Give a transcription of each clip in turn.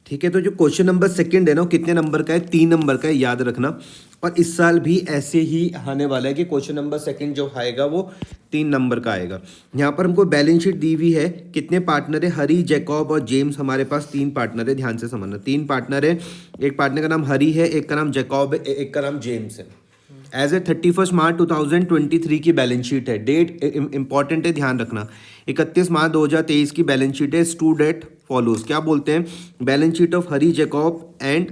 ठीक है। तो जो क्वेश्चन नंबर सेकंड है ना, वो कितने नंबर का है? 3 नंबर का है, याद रखना। और इस साल भी ऐसे ही आने वाला है कि क्वेश्चन नंबर सेकंड जो आएगा वो 3 नंबर का आएगा। यहाँ पर हमको बैलेंस शीट दी हुई है, कितने पार्टनर है? हरी, जैकब और जेम्स। हमारे पास 3 पार्टनर है, ध्यान से समझना। 3 पार्टनर है, एक पार्टनर का नाम हरी है, एक का नाम जैकब है, एक का नाम जेम्स है। एज ए 31 मार्च 2023 की बैलेंस शीट है। डेट इंपॉर्टेंट है, ध्यान रखना। 31 मार्च 2023 की बैलेंस शीट है। टू डेट फॉलोज, क्या बोलते हैं? Balance sheet of Hari, Jacob and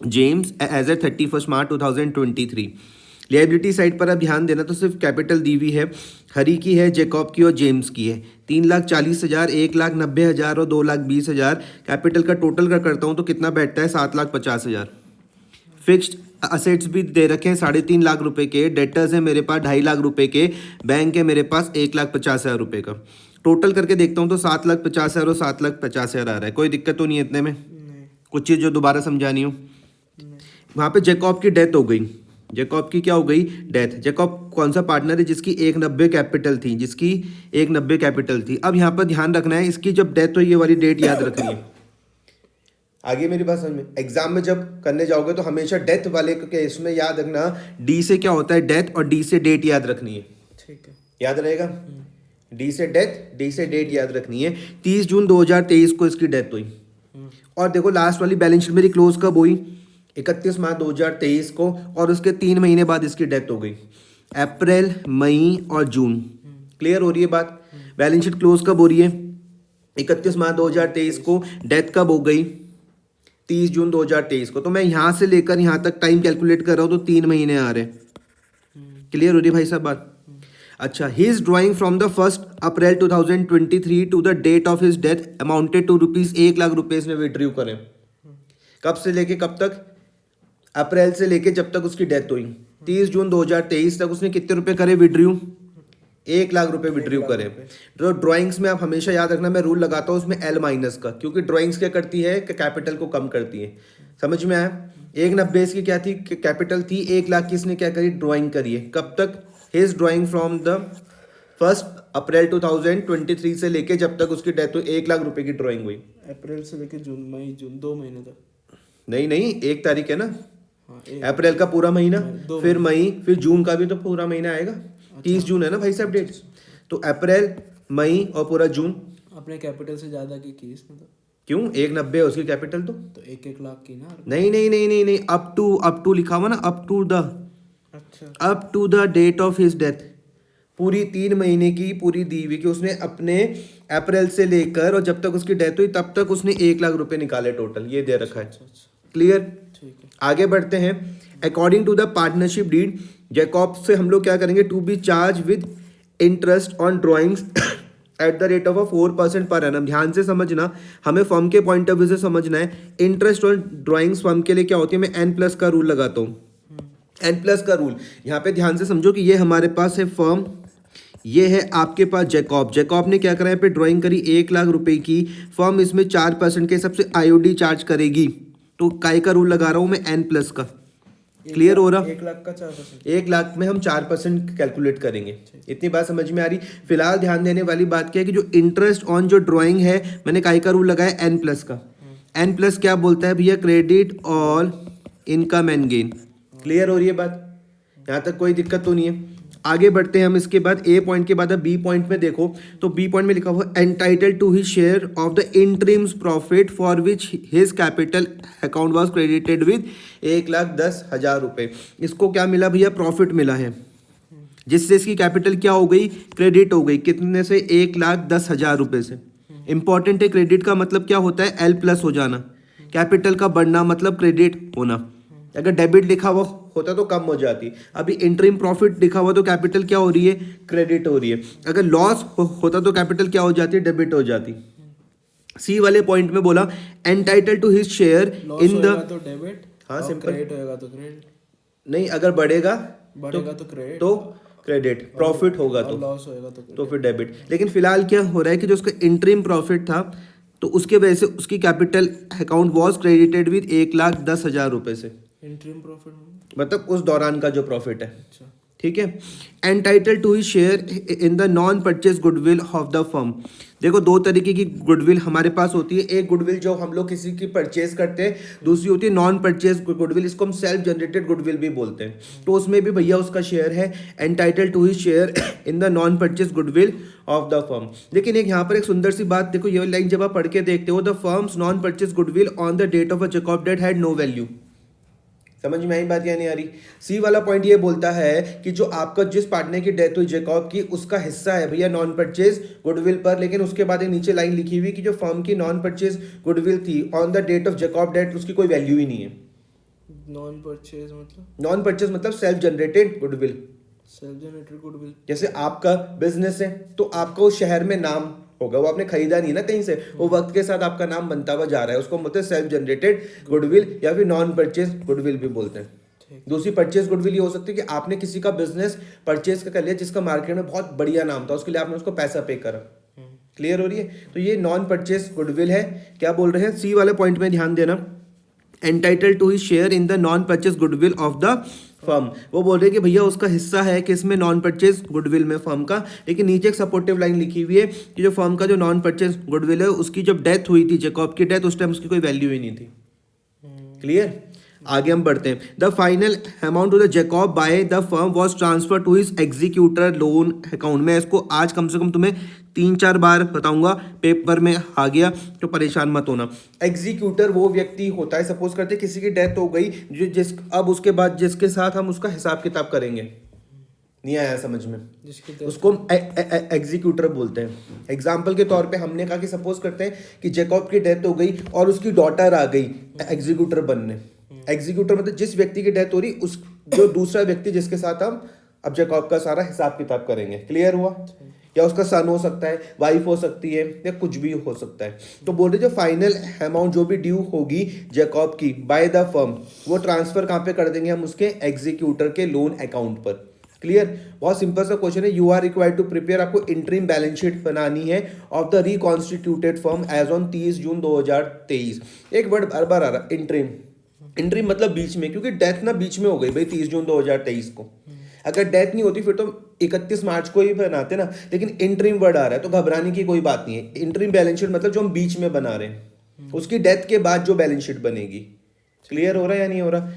James as a 31 March 2023। Liability side पर अब ध्यान देना, तो सिर्फ कैपिटल दी हुई है। हरी की है, जैकब की और जेम्स की है। 3,40,000, 1,90,000 और 2,20,000। कैपिटल का टोटल का करता हूँ तो कितना बैठता है? 7,50,000। फिक्स्ड असेट्स भी दे रखे हैं 3.5 लाख रुपए के। डेटर्स है मेरे पास 2.5 लाख रुपए के। बैंक है मेरे पास 1,50,000 रुपए का। टोटल करके देखता हूँ तो 7,50,000 और 7,50,000 आ रहा है। कोई दिक्कत तो नहीं है इतने में? कुछ चीज़ जो दोबारा समझानी हो? वहाँ पे जैकब की डेथ हो गई। जैकब की क्या हो गई? डेथ। जैकब कौन सा पार्टनर है? जिसकी 190 कैपिटल थी, जिसकी 190 कैपिटल थी। अब यहाँ पर ध्यान रखना है, इसकी जब डेथ हुई, ये वाली डेट याद रखनी है। आगे मेरी बात समझ में? एग्जाम में जब करने जाओगे तो हमेशा डेथ वाले केस में याद रखना, डी से क्या होता है? डेथ, और डी से डेट याद रखनी है। ठीक है, याद रहेगा? डी से डेथ, डी से डेट याद रखनी है। 30 जून 2023 को इसकी डेथ हुई। और देखो लास्ट वाली बैलेंस शीट मेरी क्लोज कब हुई? 31 मार्च 2023 को, और उसके 3 महीने बाद इसकी डेथ हो गई। अप्रैल, मई और जून। क्लियर हो रही है बात? बैलेंस शीट क्लोज कब हो रही है? 31 मार्च 2023 को। डेथ कब हो गई? 30 जून 2023 को। तो मैं यहाँ से लेकर यहाँ तक टाइम कैलकुलेट कर रहा हूँ तो 3 महीने आ रहे हैं। क्लियर हो रही है भाई साहब बात? अच्छा, his drawing from the 1 April 2023 to the date of his death amounted to ₹1 lakh इसने विड्रॉ करें। कब से लेके कब तक? अप्रैल से लेके जब तक उसकी डेथ हुई 30 जून 2023 तक उसने कितने रुपए करे विड्रॉ? 1 लाख रुपए विड्रॉ करे। तो ड्राइंग्स में आप हमेशा याद रखना, मैं रूल लगाता हूँ उसमें L माइनस का, क्योंकि ड्राइंग्स क्या करती है? कैपिटल को कम करती है। समझ में आया? 190 इसकी क्या थी? कैपिटल थी। 1 लाख की इसने क्या करी? ड्राइंग करी है। कब तक? His drawing from the 1 April 2023 से लेके जब तक उसकी डेथ हुई 1 लाख रुपए की ड्राइंग हुई। अप्रैल से लेके जून, मई, जून 2 महीने तक। नहीं, 1 तारीख है ना। हाँ, अप्रैल का पूरा महीना, फिर मई, फिर जून का भी तो पूरा महीना आएगा। 30 जून है ना भाई साहब डेट। तो अप्रैल, मई और पूरा जून। अपने कैपिटल से ज्यादा की इसने तो। क्यों? 190 है उसकी कैपिटल तो। 1-1 लाख की ना। नहीं, अप टू लिखा हुआ ना, अप टू द। अच्छा, up to the date of his death. पूरी 3 महीने की पूरी दी हुई कि उसने अपने अप्रैल से लेकर और जब तक उसकी डेथ हुई तब तक उसने 1 लाख रुपए निकाले टोटल, ये दे रखा है। क्लियर? ठीक है। आगे बढ़ते हैं। According to the partnership deed, Jacob से हम लोग क्या करेंगे? To be charged with interest on drawings at the rate of 4% per annum. ध्यान से समझना, हमें फर्म के पॉइंट ऑफ व्यू से समझना है। इंटरेस्ट ऑन ड्रॉइंग्स फर्म के लिए क्या होती है? मैं N+ का रूल लगाता हूँ। N+ का रूल यहाँ पे ध्यान से समझो कि ये हमारे पास है फर्म, ये है आपके पास जैकब। जैकब ने क्या करा है? पे ड्राइंग करी 1 लाख रुपए की। फर्म इसमें 4% के हिसाब से IOD चार्ज करेगी। तो काय का रूल लगा रहा हूँ मैं? N+ का। क्लियर हो रहा? 1 लाख का 4%। 1 लाख में हम 4% कैलकुलेट करेंगे। इतनी बात समझ में आ रही? फिलहाल ध्यान देने वाली बात क्या है कि जो इंटरेस्ट ऑन जो ड्राइंग है, मैंने काय का रूल लगाया? N+ का। N+ क्या बोलता है भैया? Credit all income and gain. Clear हो रही है बात? यहाँ तक कोई दिक्कत तो नहीं है? आगे बढ़ते हैं हम। इसके बाद A पॉइंट के बाद अब B पॉइंट में देखो तो B पॉइंट में लिखा हुआ entitled to his share of the interims profit for which his capital account was credited with 1,10,000 रुपए। इसको क्या मिला भैया? प्रॉफिट मिला है, जिससे इसकी कैपिटल क्या हो गई? क्रेडिट हो गई। कितने से? 1,10,000 रुपए से। इंपॉर्टेंट है, क्रेडिट का मतलब क्या होता है? L+ हो जाना। कैपिटल का बढ़ना मतलब क्रेडिट होना। अगर डेबिट लिखा हुआ होता तो कम हो जाती। अभी इंटरिम प्रॉफिट लिखा हुआ तो कैपिटल क्या हो रही है? क्रेडिट हो रही है। अगर लॉस होता तो कैपिटल क्या हो जाती? डेबिट हो जाती। सी वाले पॉइंट में बोला entitle to his share in the, तो डेबिट। हाँ सिंपल। क्रेडिट होएगा तो क्रेडिट। नहीं, अगर बढ़ेगा तो क्रेडिट, तो क्रेडिट, प्रॉफिट होगा तो लॉस होएगा तो फिर डेबिट। लेकिन फिलहाल क्या हो रहा है कि जो उसका इंटरिम प्रॉफिट था तो उसके वजह से उसकी capital account was credited with 1,10,000 रुपए से। इंटरिम प्रॉफिट मतलब उस दौरान का जो प्रॉफिट है। अच्छा, ठीक है। Entitle to his share in the non purchase goodwill of the firm. देखो दो तरीके की गुडविल हमारे पास होती है, एक गुडविल जो हम लोग किसी की परचेज करते हैं, दूसरी होती है नॉन परचेज गुडविल, इसको हम सेल्फ जनरेटेड गुडविल भी बोलते हैं। तो उसमें भी भैया उसका शेयर है entitle to his share in the non purchase goodwill of the firm. लेकिन एक यहाँ पर एक सुंदर सी बात देखो, ये लाइन जब आप पढ़ के देखते हो, the firm's non purchase goodwill on the date of a check of date had no value. समझ में आई बात या नहीं आ रही? सी वाला पॉइंट ये बोलता है कि जो आपका जिस पार्टनर की डेथ हुई जैकब की, उसका हिस्सा है भैया नॉन परचेज गुडविल पर, लेकिन उसके बाद एक नीचे लाइन लिखी हुई कि जो फर्म की नॉन परचेज गुडविल थी on the date of Jacob death, उसकी कोई वैल्यू ही नहीं है। नॉन परचेज मतलब नॉन परचेज मतलब self generated goodwill. Self generated goodwill. जैसे आपका बिजनेस है तो आपका उस शहर में नाम होगा, वो आपने खरीदा नहीं ना कहीं से, वो वक्त के साथ आपका नाम बनता हुआ जा रहा है, उसको बोलते हैं सेल्फ जनरेटेड गुडविल या फिर नॉन परचेज गुडविल भी बोलते हैं। दूसरी परचेज गुडविल ये हो सकती है कि आपने किसी का बिजनेस परचेज कर लिया जिसका मार्केट में बहुत बढ़िया नाम था, उसके लिए आपने उसको पैसा पे करा। क्लियर हो रही है? तो ये नॉन परचेज गुडविल है। क्या बोल रहे हैं? सी वाले पॉइंट में ध्यान देना, entitle to his share in the non purchase goodwill of the firm. वो बोल रहे हैं कि भैया उसका हिस्सा है कि इसमें नॉन परचेज गुडविल में फर्म का, लेकिन नीचे एक सपोर्टिव लाइन लिखी हुई है कि जो फर्म का जो नॉन परचेज गुडविल है, उसकी जब डेथ हुई थी जैकब की डेथ, उस टाइम उसकी कोई वैल्यू ही नहीं थी। क्लियर? आगे हम बढ़ते हैं। The final amount to the Jacob by the firm was transfer to his executor loan account. मैं इसको आज कम से कम तुम्हें 3-4 बार बताऊंगा, पेपर में आ गया तो परेशान मत होना। एग्जीक्यूटर वो व्यक्ति होता है, सपोज करते किसी की डेथ हो गई अब उसके बाद जिसके साथ हम उसका हिसाब किताब करेंगे। नहीं आया समझ में? उसको एग्जीक्यूटर बोलते हैं। एग्जाम्पल के तौर पे हमने कहा कि सपोज करते हैं कि जैकब की डेथ हो गई और उसकी डॉटर आ गई एग्जीक्यूटर बनने। एग्जीक्यूटर मतलब जिस व्यक्ति की डेथ हो रही, उस जो दूसरा व्यक्ति जिसके साथ हम अब जैकब का सारा हिसाब किताब करेंगे। क्लियर हुआ? या उसका सन हो सकता है, वाइफ हो सकती है, या कुछ भी हो सकता है। तो बोल रहे जो फाइनल अमाउंट जो भी ड्यू होगी जैकब की बाय द फर्म, वो ट्रांसफर कहाँ पे कर देंगे हम? उसके एग्जीक्यूटर के लोन अकाउंट पर। क्लियर? बहुत सिंपल सा क्वेश्चन है। You are required to prepare, आपको इंटरिम बैलेंस शीट बनानी है of the reconstituted firm as on 30 June 2023। एक वर्ड बार बार आ रहा, इंटरिम। इंटरिम मतलब बीच में, क्योंकि डेथ ना बीच में हो गई भाई 30 जून 2023 को। अगर डेथ नहीं होती फिर तो 31 मार्च को ही बनाते ना, लेकिन इंटरिम वर्ड आ रहा है तो घबराने की कोई बात नहीं है। इंटरिम बैलेंस शीट मतलब जो हम बीच में बना रहे हैं, उसकी डेथ के बाद जो बैलेंस शीट बनेगी। क्लियर हो रहा है या नहीं हो रहा?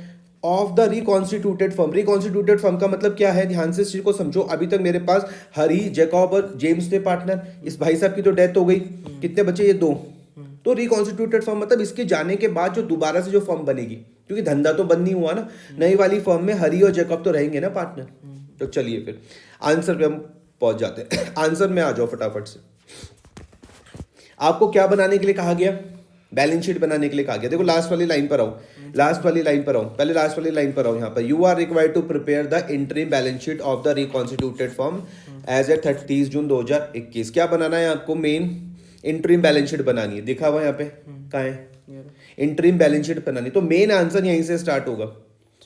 Of the reconstituted firm. Reconstituted firm का मतलब क्या है? ध्यान से इस चीज को समझो। अभी तक मेरे पास हरी, जैकब और जेम्स थे पार्टनर। इस भाई साहब की तो डेथ हो गई, कितने बचे? ये 2। तो रिकॉन्स्टिट्यूटेड फर्म मतलब इसके जाने के बाद जो दोबारा से जो फर्म बनेगी, क्योंकि धंधा तो बंद नहीं हुआ ना, नई वाली फर्म में हरी और जैकब तो रहेंगे ना पार्टनर। तो चलिए फिर आंसर पे हम पहुंच जाते हैं। आंसर में आ जाओ फटाफट से। आपको क्या बनाने के लिए कहा गया? बैलेंस शीट बनाने के लिए कहा गया। देखो लास्ट वाली लाइन पर आओ, लास्ट वाली लाइन पर आओ, पहले लास्ट वाली लाइन पर आओ। यहाँ पर you are required to prepare the interim balance sheet of the reconstituted firm as a 30 June 2021। क्या बनाना है आपको? मेन इंटरिम बैलेंस शीट बनानी है। दिखा हुआ यहाँ पे कहाँ है? इंटरिम बैलेंस शीट बनानी। तो मेन आंसर यहीं से स्टार्ट होगा,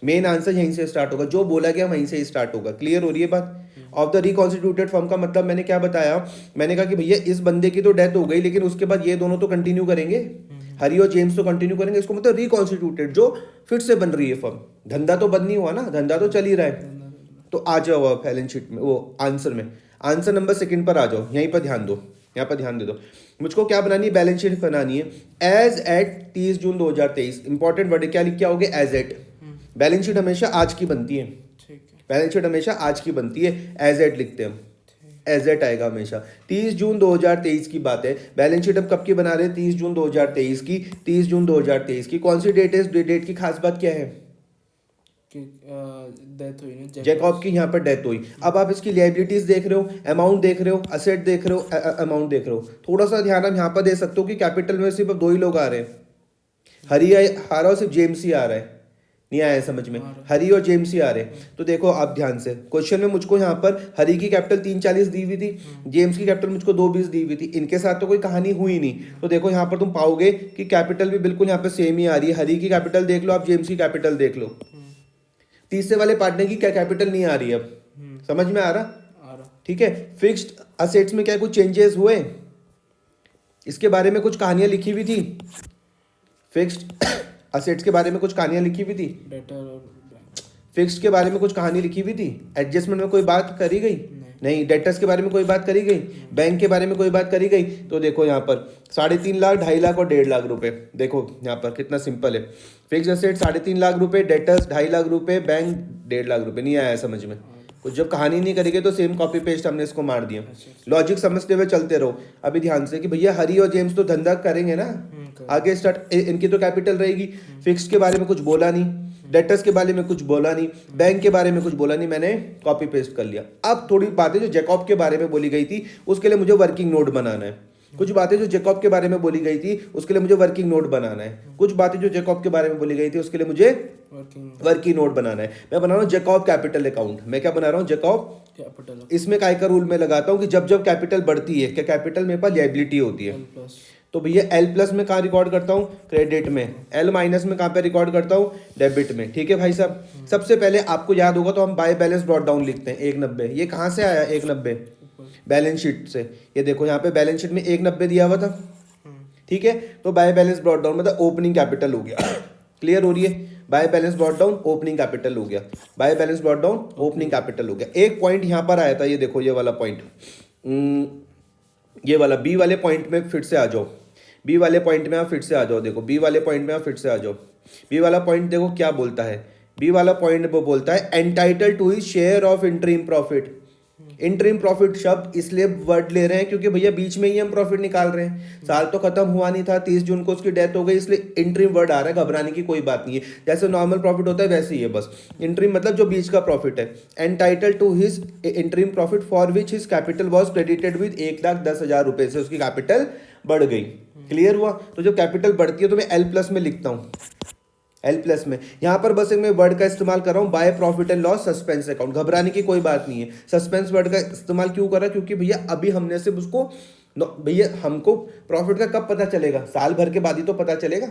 मेन आंसर यहीं से स्टार्ट होगा, जो बोला गया वहीं से स्टार्ट होगा। क्लियर हो रही है बात? ऑफ द रिकॉन्स्टिट्यूटेड फर्म का मतलब मैंने क्या बताया? मैंने कहा कि भैया इस बंदे की तो डेथ हो गई, लेकिन उसके बाद ये दोनों तो कंटिन्यू करेंगे, हरी और जेम्स तो कंटिन्यू करेंगे। इसको मतलब रिकॉन्स्टिट्यूटेड, जो फिर से बन रही है फर्म। धंधा तो बंद नहीं हुआ ना, धंधा तो चल ही रहा है। तो आ जाओ आप बैलेंस शीट में, वो आंसर में, आंसर नंबर 2 पर आ जाओ। यहीं पर ध्यान दो, यहाँ पर ध्यान दे दो। मुझको क्या बनानी है? बैलेंस शीट बनानी है as eight 30 June 2023। Important word क्या लिख के आओगे? As eight. बैलेंस शीट हमेशा आज की बनती है, बैलेंस शीट हमेशा आज की बनती है, एज एट लिखते हैं हम, एज एट आएगा हमेशा। 30 जून 2023 की बात है। बैलेंस शीट हम कब की बना रहे हैं? 30 जून 2023 की। 30 जून 2023 की कौन सी डेट है? डेट की खास बात क्या है? डेथ हुई ना जैकब की, यहाँ पर डेथ हुई। अब आप इसकी लायबिलिटीज देख रहे हो, अमाउंट देख रहे हो, असेट देख रहे हो, अमाउंट देख रहे हो। थोड़ा सा ध्यान हम यहाँ पर दे सकते हो कि कैपिटल में सिर्फ 2 ही लोग आ रहे हैं, हरी आ रहा और सिर्फ जेम्स ही आ रहा है। नहीं आया समझ में? हरी और जेम्स ही आ रहे हैं। तो देखो आप ध्यान से, क्वेश्चन में मुझको यहाँ पर हरी की कैपिटल 340 दी हुई थी, जेम्स की कैपिटल मुझको 220 दी हुई थी। इनके साथ तो कोई कहानी हुई नहीं। तो देखो यहाँ पर तुम पाओगे कि कैपिटल भी बिल्कुल यहाँ पर सेम ही आ रही है। हरी की कैपिटल देख लो आप, जेम्स की कैपिटल देख लो। तीसरे वाले पार्टनर की क्या कैपिटल नहीं आ रही है। अब समझ में आ रहा? ठीक है। फिक्स्ड असेट्स में क्या कुछ चेंजेस हुए? इसके बारे में कुछ कहानियां लिखी हुई थी, फिक्स्ड असेट्स के बारे में कुछ कहानियां लिखी हुई थी। फिक्स्ड के बारे में कुछ कहानी लिखी हुई थी, एडजस्टमेंट में कोई बात करी गई नहीं, डेटर्स के बारे में कोई बात करी गई, बैंक के बारे में कोई बात करी गई। तो देखो यहाँ पर 3.5 लाख, 2.5 लाख और 1.5 लाख रुपए, देखो यहाँ पर कितना सिंपल है। फिक्स एसेट 3.5 लाख रुपए, डेटर्स 2.5 लाख रुपए, बैंक 1.5 लाख रुपए। नहीं आया समझ में? कुछ जब कहानी नहीं करेंगे तो सेम कॉपी पेस्ट हमने इसको मार दिया। लॉजिक समझते हुए चलते रहो। अभी ध्यान से कि भैया हरी और जेम्स तो धंधा करेंगे ना, आगे स्टार्ट, इनकी तो कैपिटल रहेगी। फिक्स्ड के बारे में कुछ बोला नहीं, डेटर्स के बारे में कुछ बोला नहीं, बैंक के बारे में कुछ बोला नहीं, मैंने कॉपी पेस्ट कर लिया। अब थोड़ी बातें जो जैकब के बारे में बोली गई थी उसके लिए मुझे वर्किंग नोट बनाना है। कुछ बातें जो जैकब के बारे में बोली गई थी उसके लिए मुझे वर्किंग नोट बनाना है। कुछ बातें जो जैकब के बारे में बोली गई थी उसके लिए मुझे वर्किंग नोट बनाना है। मैं बना रहा हूँ जैकब कैपिटल अकाउंट। मैं क्या बना रहा हूँ? Jacob capital. इसमें काय का रूल में लगाता हूँ कि जब जब कैपिटल बढ़ती है, क्या कैपिटल मेरे पास लायबिलिटी होती है, तो भैया एल प्लस में कहाँ रिकॉर्ड करता हूँ? क्रेडिट में। एल माइनस में कहाँ पे रिकॉर्ड करता हूँ? डेबिट में। ठीक है भाई साहब। सबसे पहले आपको याद होगा तो हम बाय बैलेंस ब्रॉट डाउन लिखते हैं 190। ये कहाँ से आया 190? बैलेंस शीट से। ये देखो यहाँ पे बैलेंस शीट में 190 दिया हुआ था। ठीक है, तो बाय बैलेंस ब्रॉट डाउन मतलब ओपनिंग कैपिटल हो गया। क्लियर हो रही है? By balance brought down opening capital हो गया, by balance brought down opening capital हो गया। एक पॉइंट यहाँ पर आया था, ये देखो ये वाला पॉइंट, ये वाला बी वाले पॉइंट में फिर से आ जाओ। बी वाले पॉइंट में आप फिर से आ जाओ। देखो बी वाले पॉइंट में आप फिर से आ जाओ। बी वाला पॉइंट देखो क्या बोलता है। बी वाला पॉइंट वो बोलता है entitle to his share of interim profit. Interim profit शब्द इसलिए वर्ड ले रहे हैं क्योंकि भैया बीच में ही हम प्रॉफिट निकाल रहे हैं। साल तो खत्म हुआ नहीं था, 30 जून को उसकी डेथ हो गई, इसलिए इंटरिम वर्ड आ रहा है। घबराने की कोई बात नहीं है, जैसे नॉर्मल प्रॉफिट होता है वैसे ही है बस। इंटरिम मतलब जो बीच का प्रॉफिट है। Entitle to his interim profit for which his capital was credited with 1,10,000 रुपए से उसकी कैपिटल बढ़ गई। क्लियर हुआ? तो जब कैपिटल बढ़ती है तो मैं एल प्लस में लिखता हूँ, एल प्लस में। यहाँ पर बस एक मैं वर्ड का इस्तेमाल कर रहा हूँ, by profit and loss suspense account. घबराने की कोई बात नहीं है। सस्पेंस वर्ड का इस्तेमाल क्यों करा? क्योंकि भैया अभी हमने सिर्फ उसको, भैया हमको प्रॉफिट का कब पता चलेगा? साल भर के बाद ही तो पता चलेगा।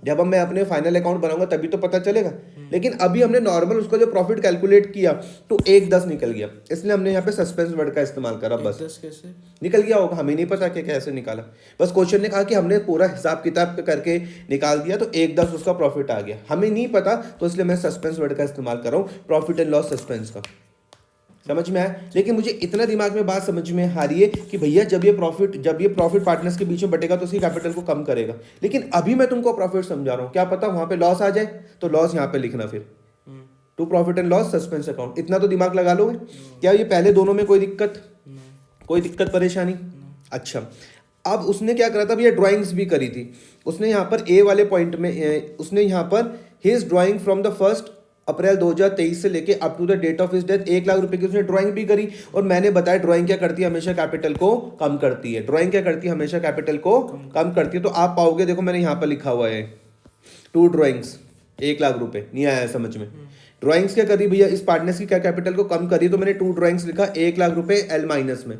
जब हम मैं अपने फाइनल अकाउंट बनाऊंगा तभी तो पता चलेगा। लेकिन अभी हमने नॉर्मल उसका जो प्रॉफिट कैलकुलेट किया तो 1,10 निकल गया, इसलिए हमने यहाँ पे सस्पेंस वर्ड का इस्तेमाल करा। बस 1,10 कैसे निकल गया होगा, हमें नहीं पता कि कैसे निकाला। बस क्वेश्चन ने कहा कि हमने पूरा हिसाब किताब करके निकाल दिया तो 1,10 उसका प्रॉफिट आ गया। हमें नहीं पता तो इसलिए मैं सस्पेंस वर्ड का इस्तेमाल कर रहा हूँ, प्रॉफिट एंड लॉस सस्पेंस का। समझ में आया? लेकिन मुझे इतना दिमाग में बात समझ में आ रही है कि भैया जब ये प्रॉफिट पार्टनर्स के बीच में बटेगा तो उसकी कैपिटल को कम करेगा। लेकिन अभी मैं तुमको प्रॉफिट समझा रहा हूँ, क्या पता वहां पे लॉस आ जाए तो लॉस यहाँ पे लिखना फिर to profit and loss suspense account. इतना तो दिमाग लगा लोगे? क्या ये पहले दोनों में कोई दिक्कत परेशानी? अच्छा, अब उसने क्या करा था भैया? ड्राइंग्स भी करी थी उसने। यहाँ पर ए वाले पॉइंट में उसने यहाँ पर his drawing from the 1 April 2023 से लेके up to the date of his death 1 lakh रुपए की उसने ड्राइंग भी करी। और मैंने बताया ड्राइंग क्या करती है? हमेशा कैपिटल को कम करती है। ड्राइंग क्या करती है? हमेशा कैपिटल को कम करती है। तो आप पाओगे, देखो मैंने यहाँ पर लिखा हुआ है 2 ड्राइंग्स 1 लाख रुपए। नहीं आया समझ में? ड्राइंग्स क्या करी भैया? इस पार्टनर्स की क्या कैपिटल को कम करी, तो मैंने 2 ड्राइंग्स लिखा 1 लाख रुपए एल माइनस में।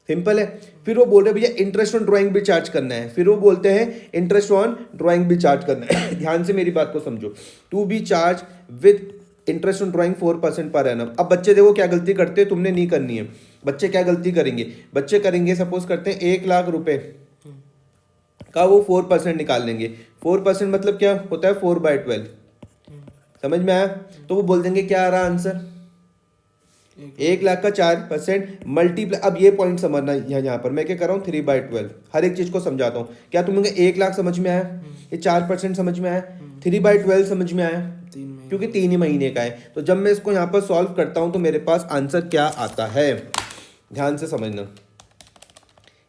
सिंपल है। फिर वो बोल रहे भैया इंटरेस्ट ऑन ड्राइंग भी चार्ज करना है। फिर वो बोलते हैं इंटरेस्ट ऑन ड्राइंग भी चार्ज करना है। ध्यान से मेरी बात को समझो। To be charged with interest on drawing 4% per annum. अब बच्चे देखो क्या गलती करते हैं, तुमने नहीं करनी है। बच्चे क्या गलती करेंगे? बच्चे करेंगे, सपोज करते हैं 1 लाख रुपए का वो 4% निकाल लेंगे। 4% मतलब क्या होता है? 4/12। समझ में आया? तो वो बोल देंगे क्या आ रहा आंसर? 1 लाख का 4% मल्टीप्लाई। अब ये पॉइंट समझना यहाँ पर मैं क्या कर रहा हूँ? 3/12। हर एक चीज को समझाता हूँ। क्या तुम्हें 1 लाख समझ में आया? ये 4% समझ में आया? 3/12 समझ में आया? क्योंकि 3 ही महीने का है। तो जब मैं इसको यहाँ पर सॉल्व करता हूँ तो मेरे पास आंसर क्या आता है? ध्यान से समझना।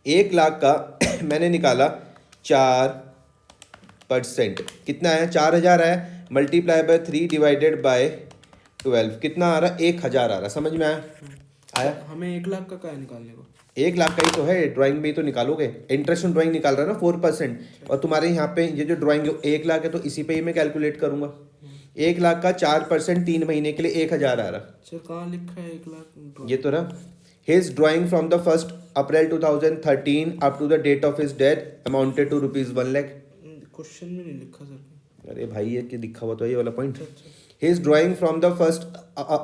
1 लाख का मैंने निकाला 4%, कितना आया? 4,000 आया। मल्टीप्लाई बाय 3 डिवाइडेड बाय 12 कितना आ रहा? 1,000 आ रहा। समझ में आया? हमें 1 लाख का क्या निकालने को? 1 लाख का ही तो है, ड्राइंग में ही तो निकालोगे। इंटरेस्ट ऑन ड्राइंग निकाल रहा है ना 4%, और तुम्हारे यहाँ पे ये जो ड्राइंग 1 लाख है तो इसी पे ही मैं कैलकुलेट करूंगा। 1 लाख का 4% 3 महीने के लिए 1,000 आ रहा। सर कहाँ लिखा है 1 लाख? ये तो रहा। His drawing from the 1 April 2013 up to the date of his death amounted to ₹1 lakh. Question में नहीं लिखा सर। अरे भाई ये क्या लिखा हुआ तो ये वाला point. His drawing from the 1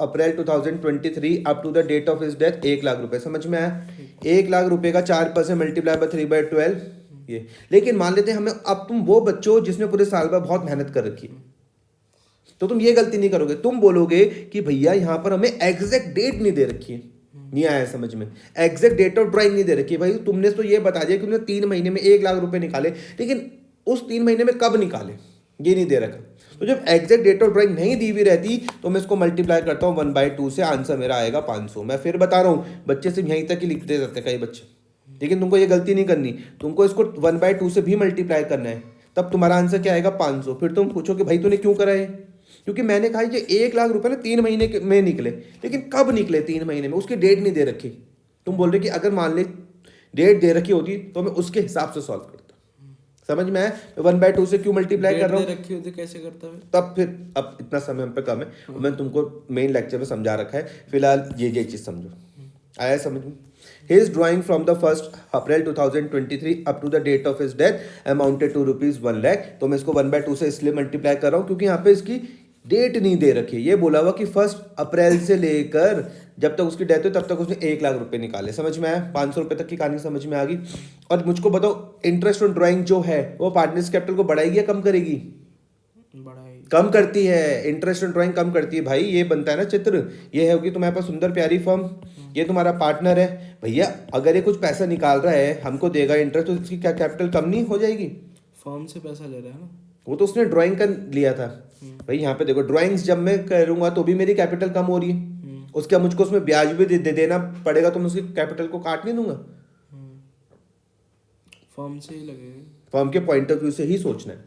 April 2023 up to the date of his death 1 lakh रुपए। समझ में आया? 1 लाख रुपए का 4% मल्टीप्लाई बाय 3/12 ये। लेकिन मान लेते हैं हमें, अब तुम वो बच्चों जिसने पूरे साल भर बहुत मेहनत कर रखी, तो तुम ये गलती नहीं करोगे, तुम बोलोगे कि भैया यहाँ पर हमें एग्जैक्ट डेट नहीं दे रखी है, नहीं आया समझ में, एग्जैक्ट डेट ऑफ ड्राइंग नहीं दे रखी है। भाई तुमने तो ये बता दिया कि तुमने 3 महीने में 1 लाख रुपए निकाले, लेकिन उस 3 महीने में कब निकाले ये नहीं दे रखा। तो जब एग्जैक्ट डेट ऑफ ड्राइंग नहीं दी हुई रहती तो मैं इसको मल्टीप्लाई करता हूँ 1/2 से, आंसर मेरा आएगा 500। मैं फिर बता रहा हूँ, बच्चे सिर्फ यहीं तक ही लिखते रहते हैं कई बच्चे, लेकिन तुमको ये गलती नहीं करनी, तुमको इसको 1/2 से भी मल्टीप्लाई करना है, तब तुम्हारा आंसर क्या आएगा 500। फिर तुम पूछो कि भाई तूने क्यों करा है, क्योंकि मैंने कहा कि 1 लाख रुपए ना 3 महीने में निकले, लेकिन कब निकले 3 महीने में उसकी डेट नहीं दे रखी। तुम बोल रहे कि अगर मान ले डेट दे रखी होती तो मैं उसके हिसाब से सॉल्व करता। समझ में आया? 1/2 से क्यों मल्टीप्लाई कर रहा हूँ, रखी होती कैसे करता है तब फिर अब इतना समय हम पे कम है, मैंने तुमको मेन लेक्चर में समझा रखा है, फिलहाल ये चीज समझो। आया समझ में? His drawing from the 1st April 2023 up to the date of his death amounted to ₹1 lakh। तो मैं इसको 1/2 से इसलिए मल्टीप्लाई कर रहा हूँ क्योंकि यहाँ पे इसकी डेट नहीं दे रखी है। ये बोला हुआ कि 1 अप्रैल से लेकर जब तक उसकी डेथ हुई तब तक उसने 1 लाख रुपए निकाले। समझ में आया? 500 रुपए तक की कहानी समझ में आ गई। और मुझको बताओ, इंटरेस्ट ऑन ड्राइंग जो है वो पार्टनर्स कैपिटल को बढ़ाएगी या कम करेगी? कम करती है। इंटरेस्ट ऑन ड्राइंग कम करती है भाई। ये बनता है ना चित्र, ये है कि तुम्हारे पास सुंदर प्यारी फर्म, ये तुम्हारा पार्टनर है भैया, अगर ये कुछ पैसा निकाल रहा है हमको देगा इंटरेस्ट, तो इसकी क्या कैपिटल कम नहीं हो जाएगी? फर्म से पैसा ले रहा है ना, वो तो उसने ड्राइंग का लिया था भाई। यहाँ पे देखो, ड्राइंग्स जब मैं करूंगा तो भी मेरी कैपिटल कम हो रही है, उसका मुझको उसमें ब्याज भी दे देना पड़ेगा, तो मैं उसकी कैपिटल को काट नहीं दूंगा। फर्म से ही लगेगा, फर्म के पॉइंट ऑफ व्यू से ही सोचना है।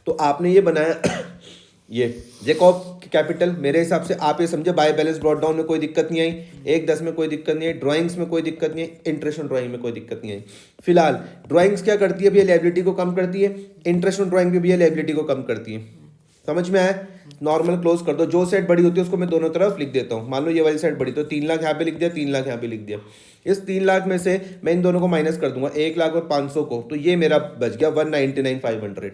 तो आपने ये बनाया ये जैकॉब कैपिटल, मेरे हिसाब से आप ये समझे, बाय बैलेंस ब्रॉट डाउन में कोई दिक्कत नहीं आई, 1/10 में कोई दिक्कत नहीं आई, ड्राइंग्स में कोई दिक्कत नहीं है, इंटरेस्ट ऑन ड्राइंग में कोई दिक्कत नहीं आई। फिलहाल ड्राइंग्स क्या करती है भैया? लायबिलिटी को कम करती है। इंटरेस्ट ऑन ड्राइंग भी भैया लायबिलिटी को कम करती है। समझ में आया? नॉर्मल क्लोज कर दो। जो सेट बड़ी होती है उसको मैं दोनों तरफ लिख देता हूँ। मान लो ये वाली सेट बड़ी, तो 3 लाख यहाँ पे लिख दिया, 3 लाख यहाँ पे लिख दिया। इस 3 लाख में से मैं इन दोनों को माइनस कर दूंगा, 1 लाख और 500 को, तो ये मेरा बच गया 199,500।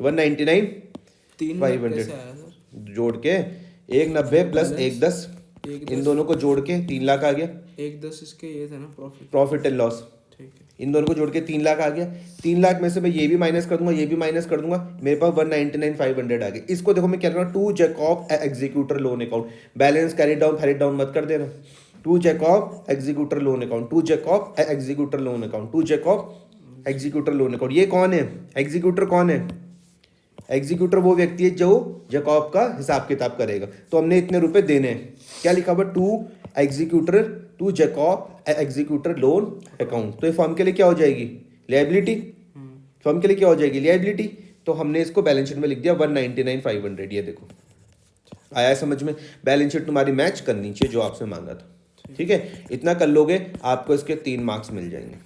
199,500 जोड़ के 190 प्लस 110, इन दोनों को जोड़ के 3 लाख आ गया। 110 इसके ये था ना प्रॉफिट एंड लॉस, ठीक है। इन दोनों को जोड़ के 3 लाख आ गया। 3 लाख में से मैं ये भी माइनस कर दूंगा, ये भी माइनस कर दूंगा, मेरे पास 199,500 आ गया। इसको देखो मैं क्या कर रहा हूँ, to Jacob executor loan account, balance carry down मत कर देना। To Jacob executor loan account, to Jacob executor loan account, to Jacob executor loan account. ये कौन है? एग्जीक्यूटर कौन है? एग्जीक्यूटर वो व्यक्ति है जो जैकॉब का हिसाब किताब करेगा। तो हमने इतने रुपए देने हैं, क्या लिखा हुआ? To Jacob executor loan account. तो ये फर्म के लिए क्या हो जाएगी? लायबिलिटी। फर्म के लिए क्या हो जाएगी? लायबिलिटी। तो हमने इसको बैलेंस शीट में लिख दिया 199,500। ये देखो, आया समझ में? बैलेंस शीट तुम्हारी मैच करनी चाहिए जो आपसे मांगा था। ठीक है, इतना कर लोगे आपको इसके 3 मार्क्स मिल जाएंगे।